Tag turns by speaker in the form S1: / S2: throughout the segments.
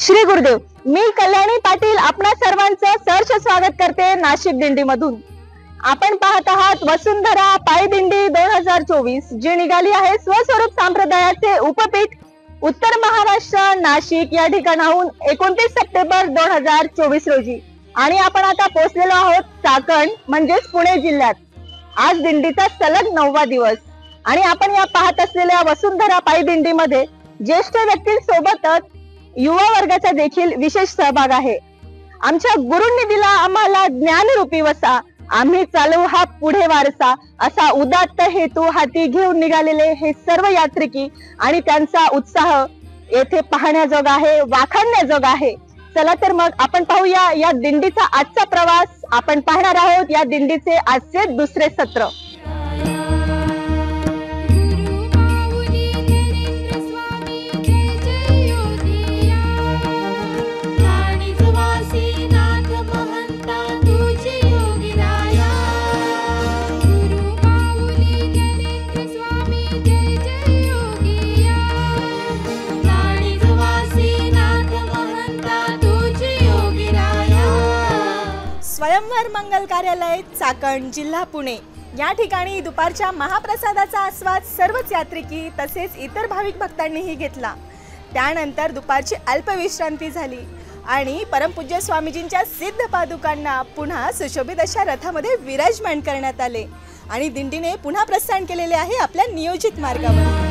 S1: श्री गुरुदेव, मी कल्याणी पाटील आपणा सर्वांचं सहर्ष स्वागत करते नाशिक दिंडी मधून। आपण पाहत आहात वसुंधरा पायदिंडी 2024 जी निघाली आहे स्वस्वरूप संप्रदायाचे उपपीठ उत्तर महाराष्ट्र नाशिक या ठिकाणाहून 29 सप्टेंबर 2024 रोजी। आणि आपण आता पोहोचलेलो आहोत चाकण म्हणजेच पुणे जिल्ह्यात। आज दिंडीचा सलग 9वा दिवस आणि आपण या पाहत असलेल्या वसुंधरा पायदिंडीमध्ये ज्येष्ठ व्यक्तींसोबतच युवा वर्गाचा देखील विशेष सहभाग आहे। आमच्या गुरूंनी दिला आम्हाला ज्ञानरूपी वसा, आम्ही चालू हा पुढे वारसा, असा उदात्त हेतू हाती घेऊन निघालेले हे सर्व यात्रिकी आणि त्यांचा उत्साह येथे पाहण्याजोगा आहे, वाखाणण्याजोगा आहे। चला तर मग आपण पाहूया या दिंडीचा आजचा प्रवास। आपण पाहणार आहोत या दिंडीचे आजचे दुसरे सत्र। स्वयंवर मंगल कार्यालय चाकण जिल्हा पुणे या ठिकाणी दुपारच्या महाप्रसादाचा आस्वाद सर्वच यात्रिकी तसेच इतर भाविक भक्तांनीही घेतला। त्यानंतर दुपारची अल्पविश्रांती झाली आणि परमपूज्य स्वामीजींच्या सिद्ध पादुकांना पुन्हा सुशोभित अशा रथामध्ये विराजमान करण्यात आले आणि दिंडीने पुन्हा प्रस्थान केलेले आहे आपल्या नियोजित मार्गावर।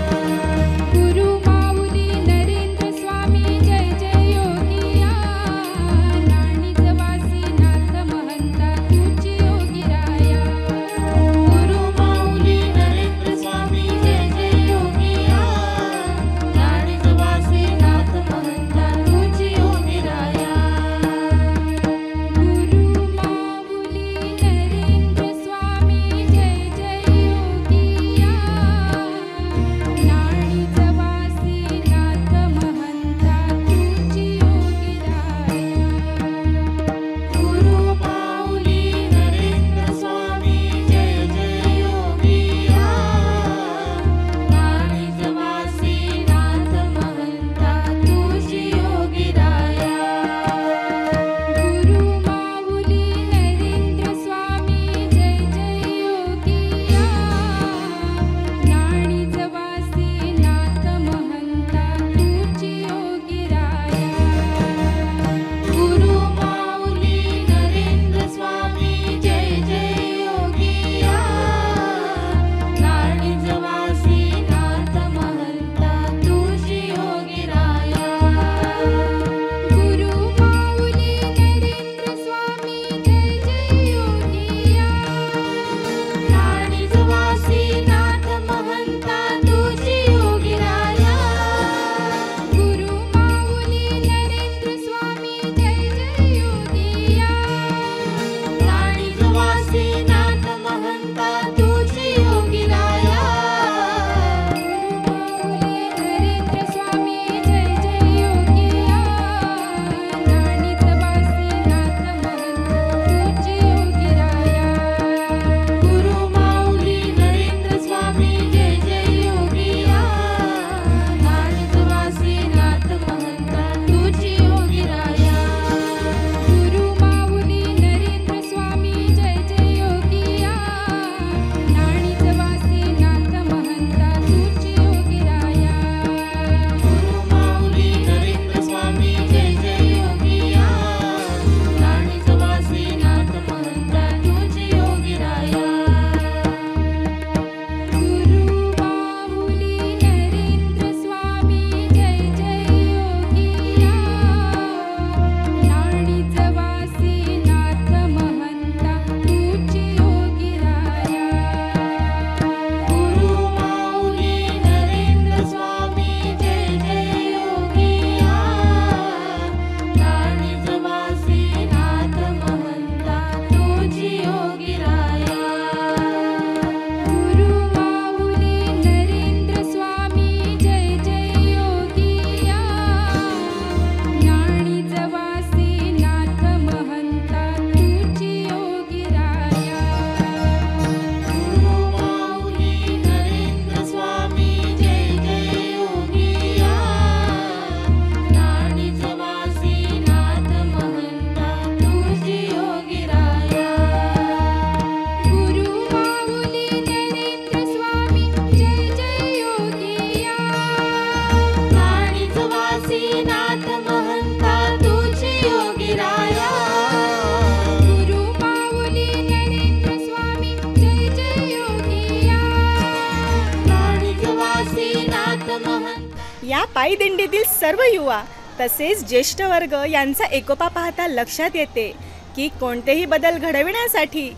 S1: या पायी दिंडीतील सर्व युवा तसेच ज्येष्ठ वर्ग यांचा एकोपा पाहता लक्षात येते की कोणतेही बदल घडविण्यासाठी,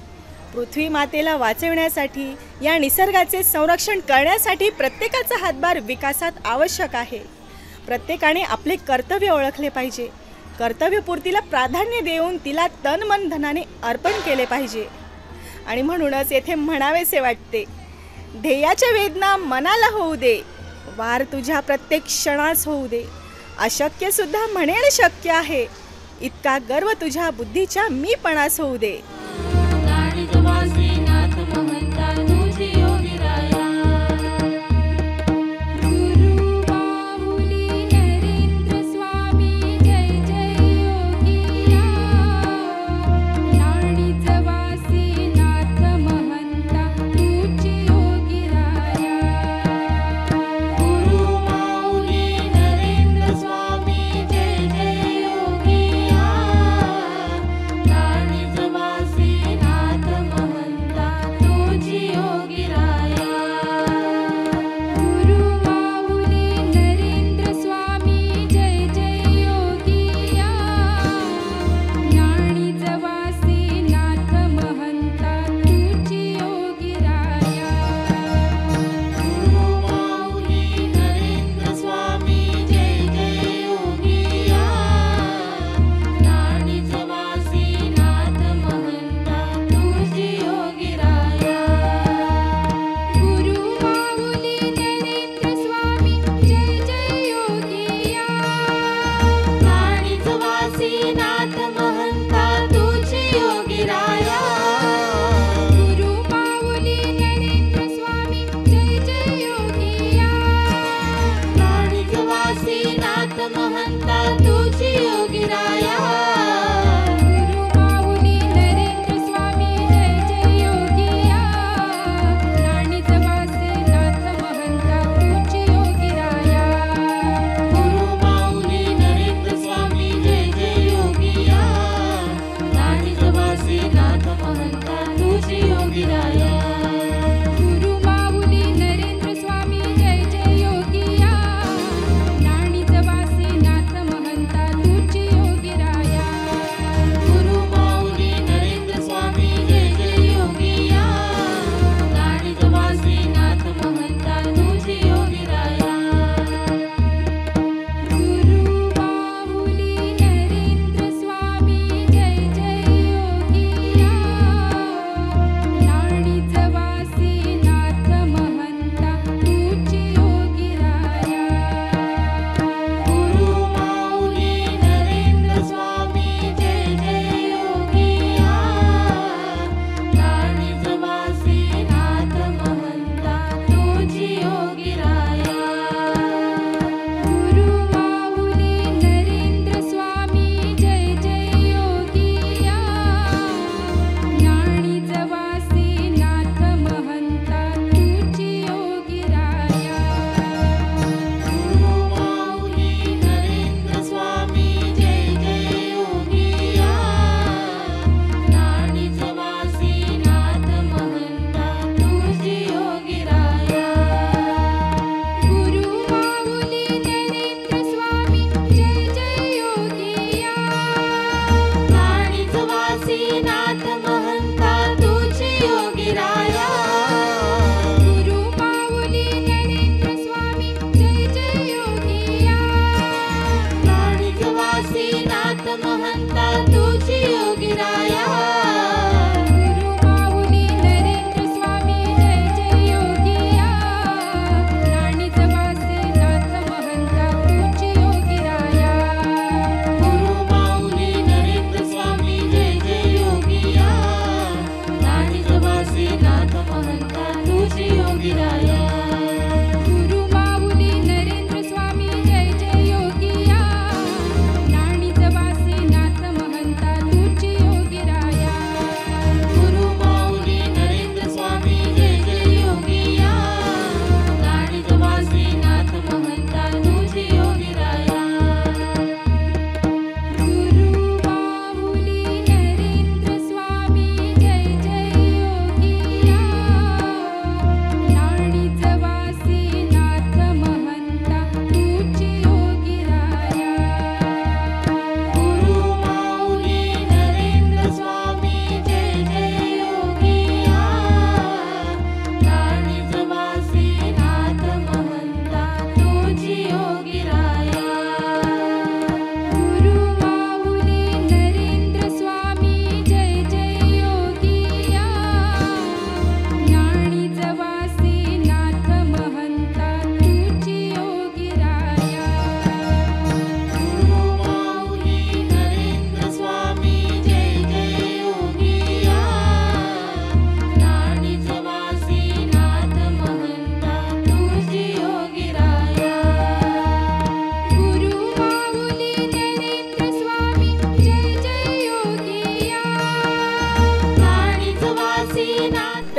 S1: पृथ्वी मातेला वाचविण्यासाठी, या निसर्गाचे संरक्षण करण्यासाठी प्रत्येकाचा हातभार विकासात आवश्यक आहे. प्रत्येकाने आपले कर्तव्य ओळखले पाहिजे. कर्तव्यपूर्तीला प्राधान्य देऊन तिला तन मन धनाने अर्पण केले पाहिजे. आणि म्हणूनच येथे म्हणावेसे वाटते, ध्येयाच्या वेदना मनाला होऊ दे, वार तुझ्या प्रत्येक क्षणास होऊ दे. अशक्य सुद्धा म्हणेन शक्य आहे, इतका गर्व तुझ्या बुद्धीच्या मीपणास होऊ दे.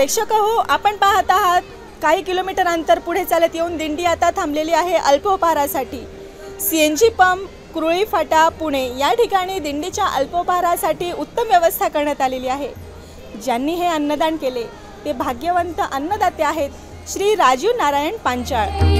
S1: प्रेक्षक हो, आपण पाहत आहात काही किलोमीटर अंतर पुढे चालत येऊन दिंडी आता थांबलेली आहे अल्पोपहारासाठी। CNG पंप कुरळी फाटा पुणे या ठिकाणी दिंडीच्या अल्पोपहारासाठी उत्तम व्यवस्था करण्यात आलेली आहे। ज्यांनी हे अन्नदान केले ते भाग्यवंत अन्नदाते आहेत श्री राजू नारायण पांचाळ।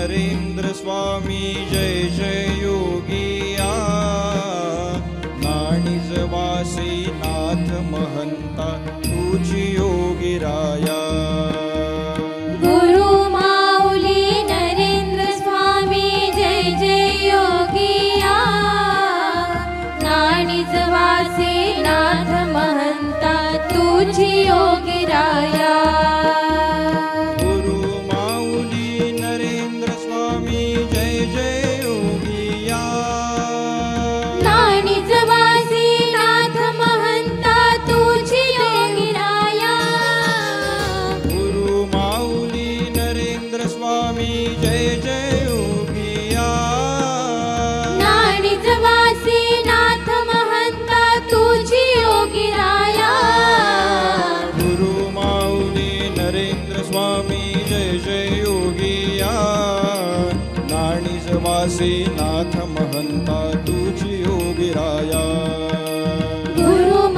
S2: नरेंद्र स्वामी जय जय योगिया नाणिजवासी नाथ महंता तुझी योगिराया
S3: गुरु माऊली नरेंद्र स्वामी जय जय योगिया नाणिजवासी नाथ महंता तुझी योगिराया
S2: गुरु माऊली नरेंद्र स्वामी जय जय योगिया
S3: नाणिजवासी नाथ महंता तुझी योगिराया
S2: गुरु माऊली नरेंद्र स्वामी जय जय योगिया
S3: नाणिजवासी नाथ महंता तुझी योगिराया
S2: गुरु माऊली नरेंद्र स्वामी जय जय योगिया नाणिजवासी नाथ महंता तुझी योगिराया
S3: गुरु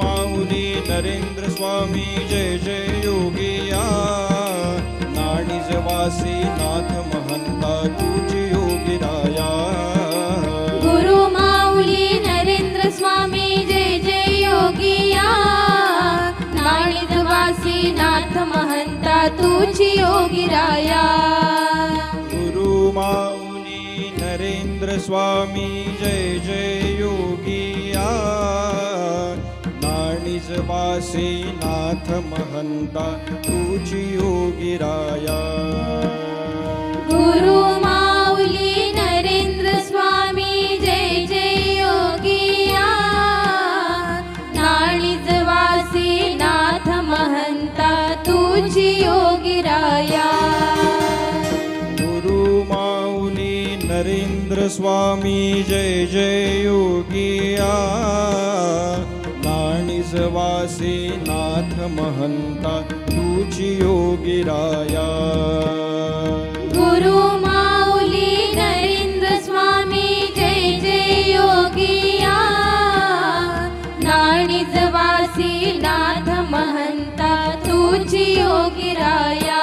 S3: माऊली नरेंद्र स्वामी जय जय योगिया नाणिजवासी नाथ महंता तुझी योगिराया
S2: गुरु माऊली नरेंद्र स्वामी जय जय योगिया नाणिजवासी नाथ महंता तुझी योगिराया
S3: गुरु माऊली नरेंद्र स्वामी जय जय योगिया नाणिजवासी नाथ महंता तुझी योगिराया
S2: गुरु माऊली नरेंद्र स्वामी जय जय योगिया नाणिजवासी नाथ महंता तुझी योगिराया
S3: गुरु माऊली नरेंद्र स्वामी जय जय योगिया नाणिजवासी नाथ महंता तुझी योगिराया
S2: गुरु माऊली नरेंद्र स्वामी जय जय योगिया नाणिजवासी नाथ महंता तुझी योगिराया
S3: गुरु माऊली नरेंद्र स्वामी जय जय योगिया नाणिजवासी नाथ महंता तुझी योगिराया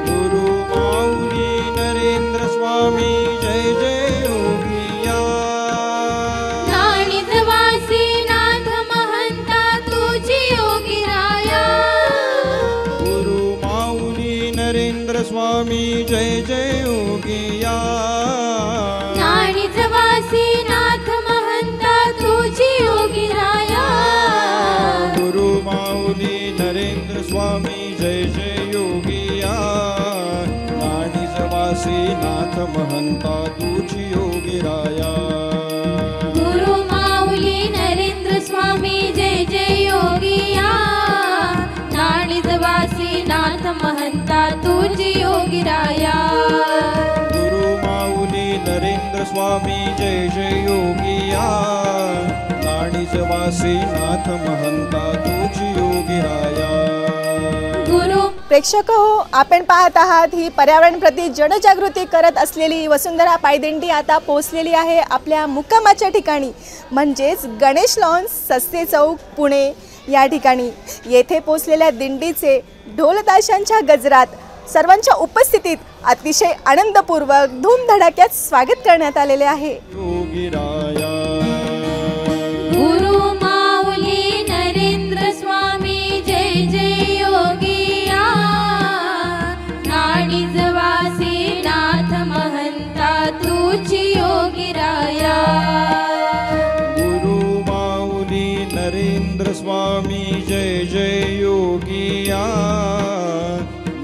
S2: गुरु माऊली नरेंद्र स्वामी जय जय योगिया
S3: नाणिजवासी नाथ महंता तुझी योगिराया
S2: गुरु माऊली नरेंद्र स्वामी जय जय योगिया
S3: नाणिजवासी नाथ महंता तुझी योगिराया
S2: गुरु माऊली नरेंद्र स्वामी जय जय योगिया नाणिजवासी नाथ महंता तुझी योगिराया
S3: गुरु माऊली नरेंद्र स्वामी जय जय योगिया नाणिजवासी नाथ महंता तुझी योगिराया
S2: गुरु माऊली नरेंद्र स्वामी जय जय योगिया नाणिजवासी नाथ महंता तुझी योगिराया
S3: गुरु
S1: प्रेक्षक हो, आपण पाहत आहात ही पर्यावरण प्रति जनजागृती करत असलेली वसुंधरा पायदिंडी आता पोहोचलेली आहे आपल्या मुक्कामाच्या ठिकाणी म्हणजेच गणेश लॉन सस्ते चौक पुणे या ठिकाणी. येथे पोहोचलेल्या दिंडीचे ढोलताशांच्या गजरात सर्वांच्या उपस्थितीत अतिशय आनंदपूर्वक धूमधडाक्यात स्वागत करण्यात आलेले आहे.
S2: योगिराया
S3: गुरु माऊली नरेंद्र स्वामी जय जय योगिया नाणिजवासी नाथ महंता तुझी योगिराया
S2: गुरु माऊली नरेंद्र स्वामी जय जय योगिया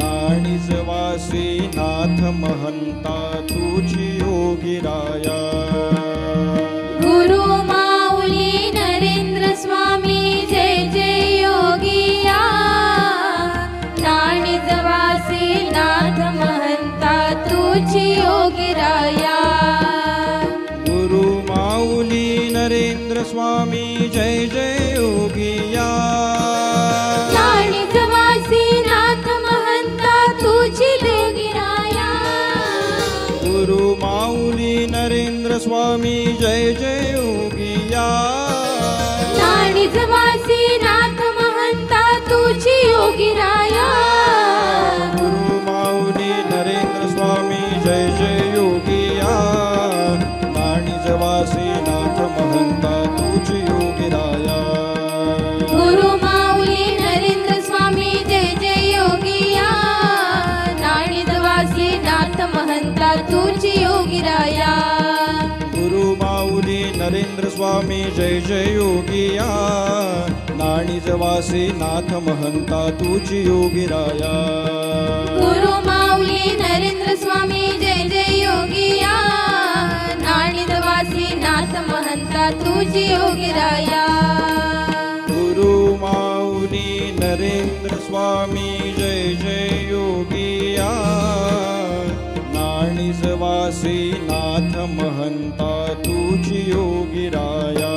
S2: नाणिजवासी नाथ महंता तुझी योगिराया
S3: गुरु माऊली नरेंद्र स्वामी जय जय योगिया नाणिजवासी नाथ महंता तुझी योगिराया
S2: गुरु माऊली नरेंद्र स्वामी जय जय योगिया
S3: नाणिजवासी नाथ महंता तुझी योगिराया
S2: गुरु माऊली नरेंद्र नरेंद्र स्वामी जय जय योगिया
S3: नाणिजवासी नाथ महंता तुझी योगीराया
S2: गुरु माऊली नरेंद्र स्वामी जय जय योगिया नाणिजवासी नाथ महंता तुझी योगिराया
S3: गुरु माऊली नरेंद्र स्वामी जय जय योगिया नाणिजवासी नाथ महंता तुझी योगीराया
S2: गुरु माऊली नरेंद्र स्वामी जय जय योगिया नाणिजवासी नाथ महंता तुझी योगिराया
S3: गुरु माऊली नरेंद्र स्वामी जय जय योगिया नाणिजवासी नाथ महंता तुझी योगीराया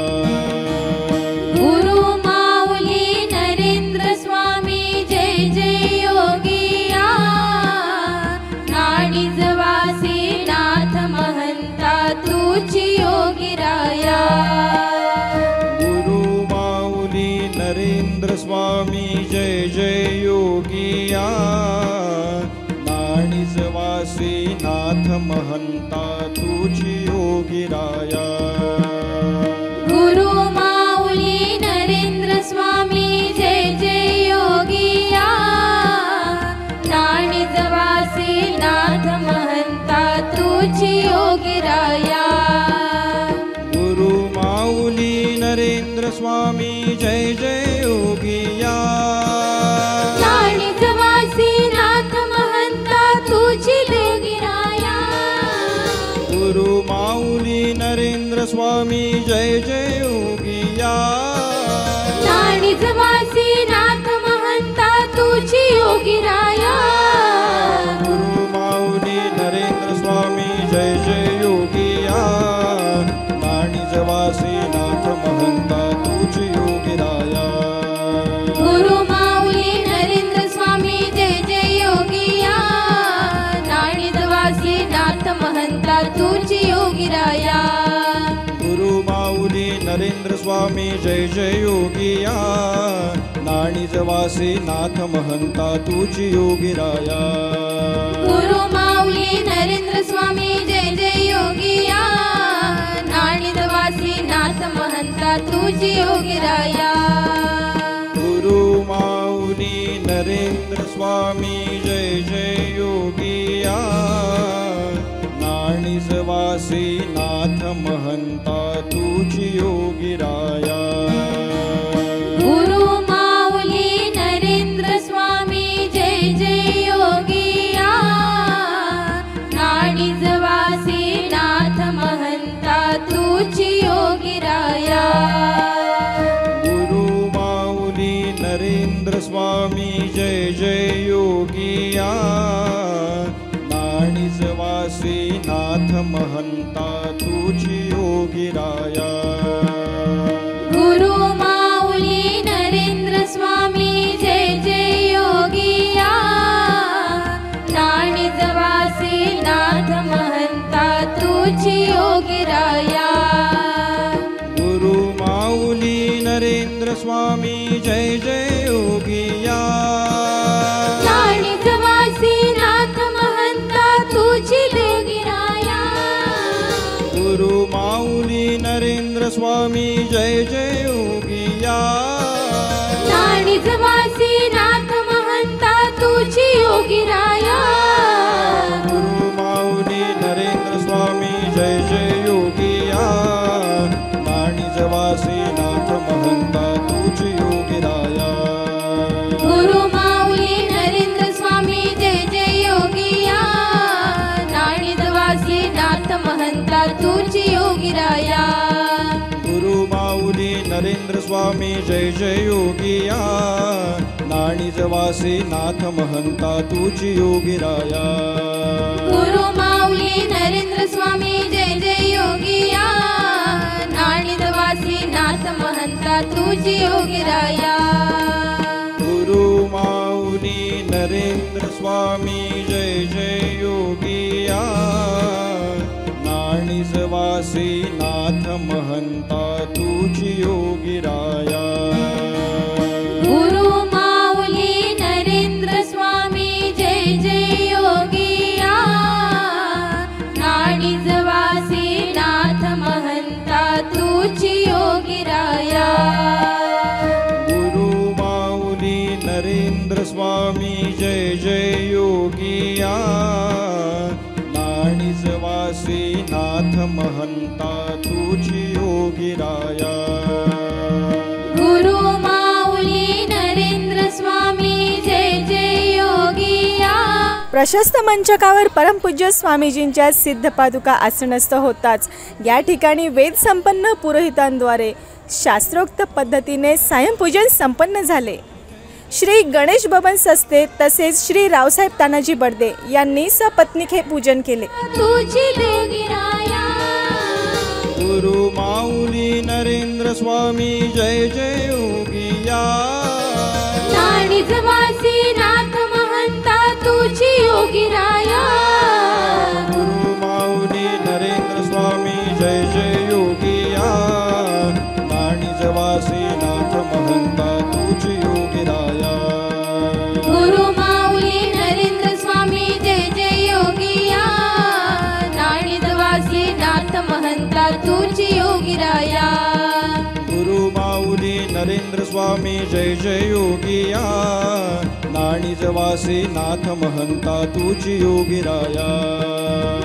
S2: गुरु माऊली नरेंद्र स्वामी जय जय योगिया नाणिजवासी नाथ महंता तुझी योगिराया
S3: गुरु माऊली नरेंद्र स्वामी जय जय योगिया नाणिजवासी नाथ महंता तुझी योगीराया
S2: गुरु माऊली नरेंद्र स्वामी जय जय योगिया नाणिजवासी नाथ महंता तुझी योगिराया
S3: गुरु माऊली नरेंद्र स्वामी जय जय योगिया नाणिजवासी नाथ महंता तुझी योगीराया
S2: गुरु माऊली नरेंद्र स्वामी जय जय योगिया
S3: नाणिजवासी नाथ महंता तुझी योगीराया
S2: गुरु माऊली नरेंद्र स्वामी जय जय योगिया
S3: नाणिजवासी नाथ महंता तुझी योगीराया
S2: गुरु माऊली नरेंद्र स्वामी जय जय योगिया नाणिजवासी नाथ महंता तुझी योगिराया
S3: गुरु माऊली नरेंद्र स्वामी जय जय योगिया नाणिजवासी नाथ महंता तुझी योगीराया
S2: गुरु माऊली नरेंद्र स्वामी जय जय योगिया नाणिजवासी नाथ महंता तुझी योगिराया
S3: गुरु माऊली नरेंद्र स्वामी जय जय योगिया नाणिजवासी नाथ महंता तुझी योगीराया
S2: गुरु माऊली नरेंद्र स्वामी जय जय योगिया नाणिजवासी नाथ महंता तुझी योगिराया
S3: गुरु माऊली नरेंद्र स्वामी जय जय योगिया नाणिजवासी नाथ महंता तुझी योगीराया
S2: गुरु माऊली नरेंद्र स्वामी जय जय योगिया नाणिजवासी नाथ महंता तुझी योगिराया
S3: गुरु माऊली नरेंद्र स्वामी जय जय योगिया नाणिजवासी नाथ महंता तुझी योगीराया
S2: गुरु माऊली नरेंद्र स्वामी जय जय योगिया
S3: नाणिजवासी नाथ महंता तुझी योगीराया
S2: गुरु माऊली नरेंद्र स्वामी जय जय योगिया
S3: नाणिजवासी नाथ महंता तुझी योगीराया
S2: गुरु माऊली नरेंद्र स्वामी जय जय योगिया नाणिजवासी नाथ महंता तुझी योगिराया
S3: गुरु माऊली नरेंद्र स्वामी जय जय योगिया नाणिजवासी नाथ महंता तुझी योगीराया
S2: गुरु माऊली नरेंद्र स्वामी जय जय योगिया नाणिजवासी नाथ महंता तुझी योगिराया
S3: गुरु माऊली नरेंद्र स्वामी जय जय योगिया नाणिजवासी नाथ महंता तुझी योगीराया
S2: गुरु माऊली नरेंद्र स्वामी जय जय योगिया निजवासी नाथ महंता तुझी योगिराया
S3: गुरु माऊली नरेंद्र स्वामी जय जय योगिया निजवासी नाथ महंता तुझी योगिराया
S2: गुरु माऊली नरेंद्र स्वामी जय जय योगिया निजवासी नाथ महंता तुझी योगिराया
S3: गुरु माऊली नरेंद्र स्वामी जय जय योगिया.
S1: प्रशस्त मंचकावर परमपूज्य स्वामीजींच्या सिद्ध पादुका आसनस्थ होताच या ठिकाणी वेद संपन्न पुरोहितांद्वारे शास्त्रोक्त पद्धतीने सायंपूजन संपन्न झाले. श्री गणेश बबन सस्ते तसेच श्री रावसाहेब तानाजी बडदे यांनी सपत्नीक हे पूजन केले.
S3: तुझी योगिराया
S2: गुरु माऊली नरेंद्र स्वामी जय जय योगिया
S3: निजवासी नाथ महंता तुझी योगिराया
S2: गुरु माऊली नरेंद्र स्वामी जय जय योगिया निजवासी नाथ महंता तुझी योगिराया
S3: गुरु माऊली नरेंद्र स्वामी जय जय योगिया निजवासी नाथ महंता तुझी योगिराया
S2: गुरु माऊली नरेंद्र स्वामी जय जय योगिया निजवासी नाथ महंता तुझी योगिराया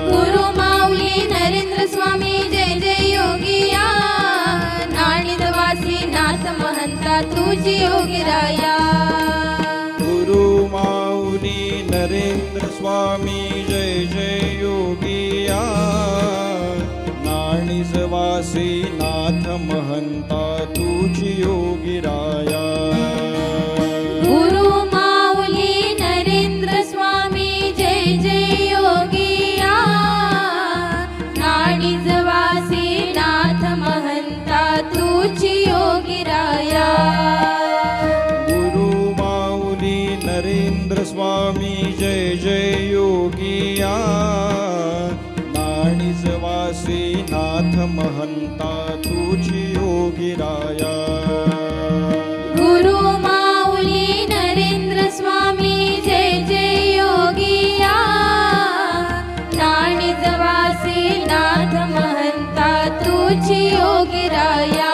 S3: गुरु माऊली नरेंद्र स्वामी जय जय योगिया निजवासी नाथ महंता तुझी योगिराया
S2: गुरु माऊली नरेंद्र स्वामी जय जय योगिया निजवासी नाथ महंता तुझी योगिराया
S3: गुरु माऊली नरेंद्र स्वामी जय जय योगिया निजवासी नाथ महंता तुझी योगिराया
S2: गुरु माऊली नरेंद्र स्वामी जय जय योगिया निजवासी नाथ महंता तुझी योगिराया
S3: गुरु माऊली नरेंद्र स्वामी जय जय योगिया निजवासी नाथ महंता तुझी योगिराया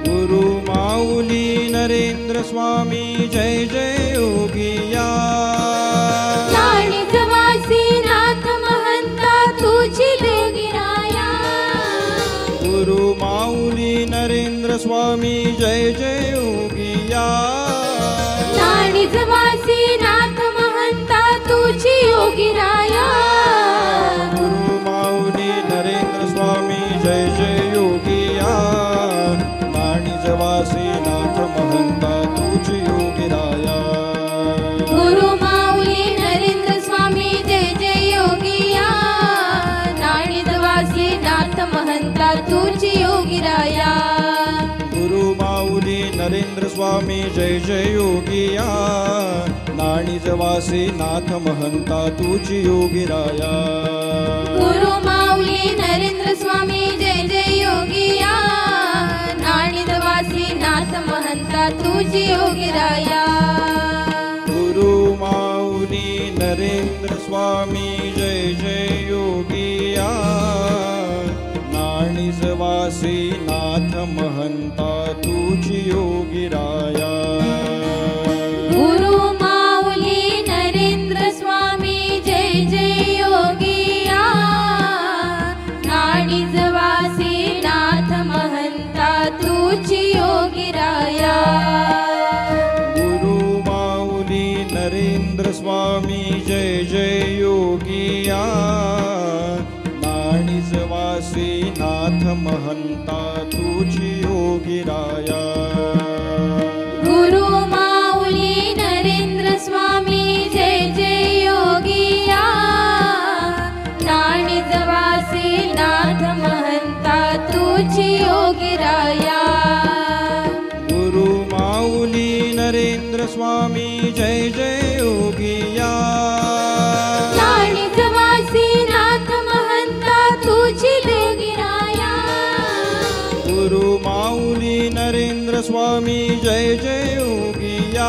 S2: गुरु माऊली नरेंद्र स्वामी जय जय योगिया
S3: निजवासी नाथ महंता तुझी योगिराया
S2: गुरु माऊली नरेंद्र स्वामी जय जय योगिया
S3: निजवासी नाथ महंता तुझी योगिराया
S2: गुरु माऊली नरेंद्र स्वामी जय जय योगिया निजवासी नाथ महंता तुझी योगिराया
S3: गुरु माऊली नरेंद्र स्वामी जय जय योगिया निजवासी नाथ महंता तुझी योगिराया
S2: गुरु माऊली नरेंद्र स्वामी जय जय योगिया निजवासी नाथ महंता तुझी योगिराया
S3: गुरु माऊली नरेंद्र स्वामी जय जय योगिया निजवासी नाथ महंता तुझी योगिराया
S2: गुरु माऊली नरेंद्र स्वामी जय जय योगिया निजवासी नाथ महंता तुझी योगिराया
S3: गुरु माऊली नरेंद्र स्वामी जय जय योगिया निजवासी नाथ महंता तुझी योगिराया
S2: गुरु माऊली नरेंद्र स्वामी जय जय योगिया निजवासी नाथ महंता तुझी योगिराया
S3: गुरु माऊली नरेंद्र स्वामी जय जय योगिया निजवासी नाथ महंता तुझी योगिराया
S2: गुरु माऊली नरेंद्र स्वामी जय जय योगिया
S3: निजवासी नाथ महंता तुझी
S2: माऊली नरेंद्र स्वामी जय जय योगिया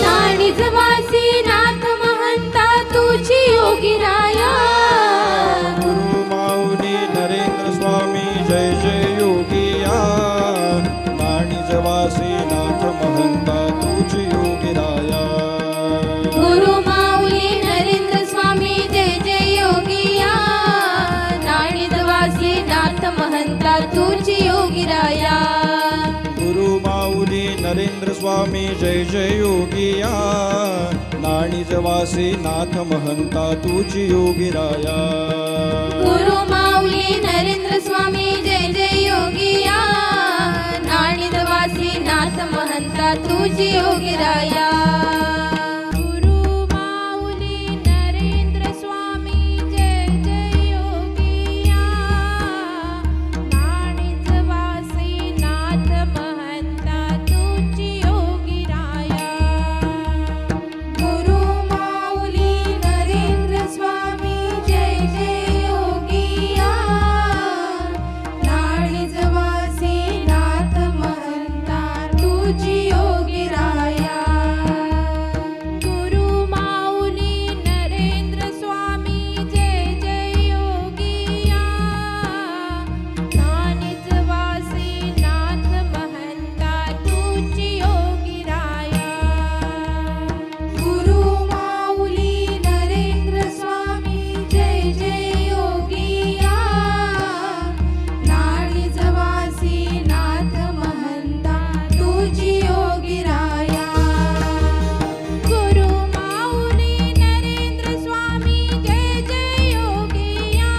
S3: नाणिजवासी नाथ महंता तुझी योगीराया
S2: गुरु माऊली नरेंद्र स्वामी जय जय योगिया नाणिजवासी नाथ महंता तुझी योगिराया
S3: गुरु माऊली नरेंद्र स्वामी जय जय योगिया नाणिजवासी नाथ महंता तुझी योगीराया
S2: गुरु माऊली नरेंद्र स्वामी जय जय योगिया नाणिजवासी नाथ महंता तुझी योगिराया
S3: गुरु माऊली नरेंद्र स्वामी जय जय योगिया नाणिजवासी नाथ महंता तुझी योगीराया गुरु माऊली नरेंद्र स्वामी जय जय योगिया नाणिजवासी नाथ महंता तुझी योगीराया गुरु माऊली नरेंद्र स्वामी जय जय योगिया नाणिजवासी नाथ महंता तुझी योगीराया गुरु माऊली नरेंद्र स्वामी जय जय योगिया नाणिजवासी नाथ महंता तुझी योगीराया गुरु माऊली नरेंद्र स्वामी जय जय योगिया नाणिजवासी नाथ महंता तुझी योगीराया गुरु माऊली नरेंद्र स्वामी जय जय योगिया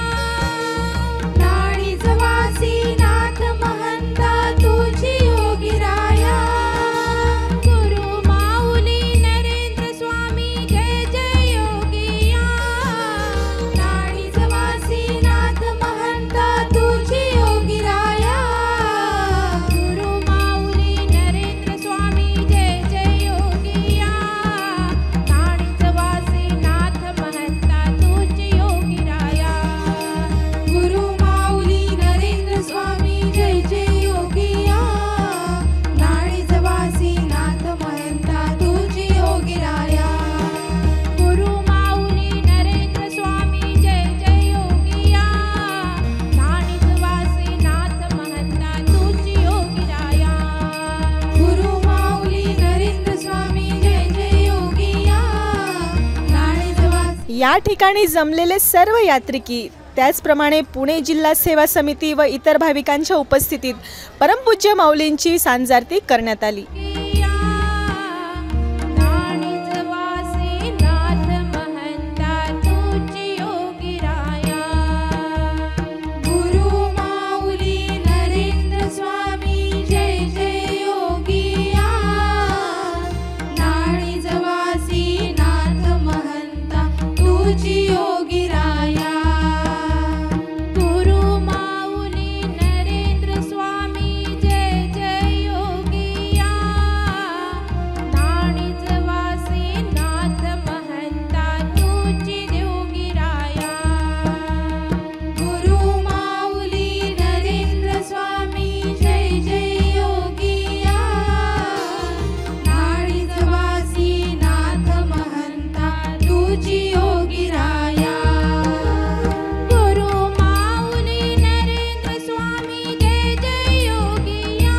S3: नाणिजवासी नाथ महंता तुझी योगीराया गुरु माऊली नरेंद्र स्वामी जय जय योगिया नाणिजवासी नाथ महंता तुझी योगीराया गुरु माऊली नरेंद्र स्वामी जय जय योगिया नाणिजवासी नाथ महंता तुझी योगीराया गुरु माऊली नरेंद्र स्वामी जय जय योगिया नाणिजवासी नाथ महंता तुझी योगीराया गुरु माऊली नरेंद्र स्वामी जय जय योगिया नाणिजवासी नाथ महंता तुझी योगीराया गुरु माऊली नरेंद्र स्वामी जय जय योगिया नाणिजवासी
S1: या ठिकाणी जमलेले सर्व यात्रिकी त्याचप्रमाणे पुणे जिल्हा सेवा समिती व इतर भाविकांच्या उपस्थितीत परमपूज्य माऊलींची सांजारती करण्यात आली.
S3: नाणिजवासी नाथ महंता तुझी योगीराया गुरु माऊली नरेंद्र स्वामी जय जय योगिया नाणिजवासी नाथ महंता तुझी योगीराया गुरु माऊली नरेंद्र स्वामी जय जय योगिया नाणिजवासी नाथ महंता तुझी योगीराया गुरु माऊली नरेंद्र स्वामी जय जय योगिया नाणिजवासी नाथ महंता तुझी योगीराया गुरु माऊली नरेंद्र स्वामी जय जय योगिया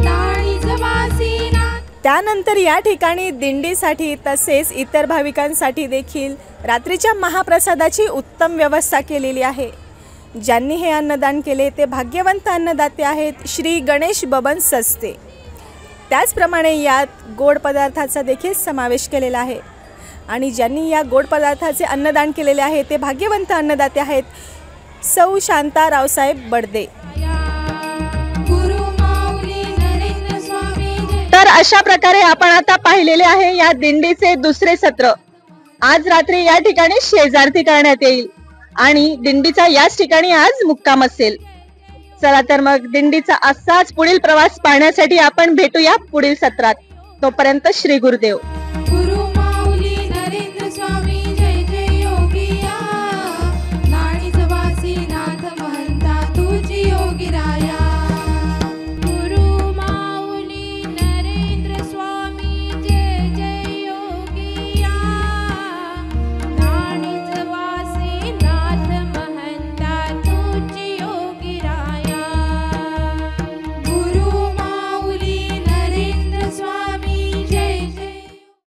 S3: नाणिजवासी नाथ
S1: त्यानंतर या ठिकाणी दिंडीसाठी तसेच इतर भाविकांसाठी देखील रात्रीच्या महाप्रसादाची उत्तम व्यवस्था केलेली आहे. ज्यांनी हे अन्नदान केले ते भाग्यवंत अन्नदाते आहेत श्री गणेश बबन सस्ते. त्याचप्रमाणे यात गोड पदार्थाचा देखील समावेश केलेला आहे आणि ज्यांनी या गोड पदार्थाचे अन्नदान केलेले आहे ते भाग्यवंत अन्नदाते आहेत सौ शांता रावसाहेब बडदे.
S3: गुरु माऊली नरेंद्र स्वामी जय
S1: तर अशा प्रकारे आपण आता पाहिलेले आहे या दिंडीचे दुसरे सत्र. आज रात्री या ठिकाणी शेजारती करण्यात येईल आणि दिंडीचा याच ठिकाणी आज मुक्काम असेल. चला तर मग दिंडीचा असाच पुढील प्रवास पाहण्यासाठी आपण भेटूया पुढील सत्रात. तोपर्यंत श्री गुरुदेव.